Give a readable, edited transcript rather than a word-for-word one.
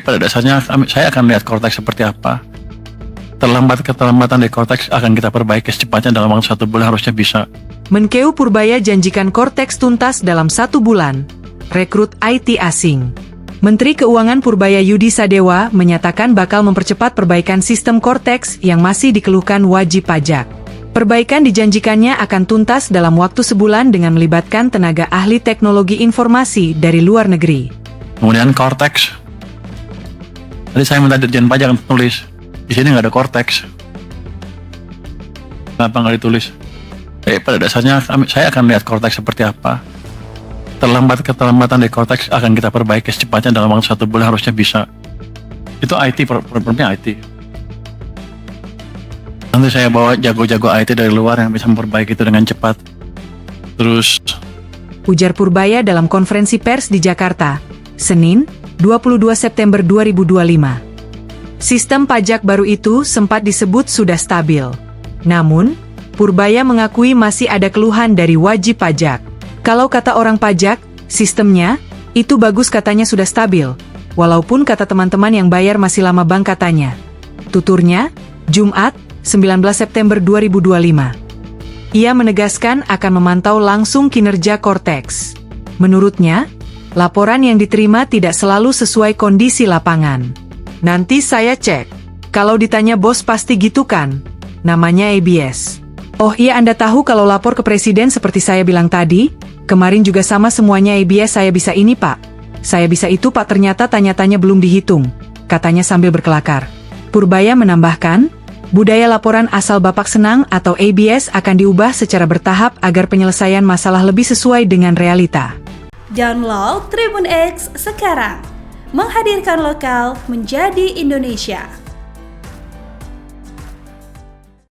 pada dasarnya saya akan lihat Cortex seperti apa. Keterlambatan dari Cortex akan kita perbaiki secepatnya dalam waktu 1 bulan harusnya bisa. Menkeu Purbaya janjikan Cortex tuntas dalam 1 bulan. Rekrut IT asing. Menteri Keuangan Purbaya Yudi Sadewa menyatakan bakal mempercepat perbaikan sistem Cortex yang masih dikeluhkan wajib pajak. Perbaikan dijanjikannya akan tuntas dalam waktu sebulan dengan melibatkan tenaga ahli teknologi informasi dari luar negeri. Kemudian Cortex. Tadi saya minta Dirjen Pajak untuk tulis. Di sini nggak ada Cortex. Kenapa nggak ditulis? Pada dasarnya saya akan lihat Cortex seperti apa. Keterlambatan dari Cortex akan kita perbaiki secepatnya dalam waktu 1 bulan harusnya bisa. Itu IT, problemnya IT. Nanti saya bawa jago-jago IT dari luar yang bisa memperbaiki itu dengan cepat. Terus, ujar Purbaya dalam konferensi pers di Jakarta, Senin, 22 September 2025. Sistem pajak baru itu sempat disebut sudah stabil. Namun, Purbaya mengakui masih ada keluhan dari wajib pajak. Kalau kata orang pajak, sistemnya, itu bagus katanya sudah stabil. Walaupun kata teman-teman yang bayar masih lama bang katanya. Tuturnya, Jumat, 19 September 2025. Ia menegaskan akan memantau langsung kinerja Cortex. Menurutnya, laporan yang diterima tidak selalu sesuai kondisi lapangan. Nanti saya cek. Kalau ditanya bos pasti gitu kan? Namanya ABS. Oh iya, Anda tahu kalau lapor ke presiden seperti saya bilang tadi? Kemarin juga sama semuanya ABS, saya bisa ini pak. Saya bisa itu pak, ternyata tanya-tanya belum dihitung. Katanya sambil berkelakar. Purbaya menambahkan, budaya laporan asal Bapak senang atau ABS akan diubah secara bertahap agar penyelesaian masalah lebih sesuai dengan realita. Download Tribun X sekarang. Menghadirkan lokal menjadi Indonesia.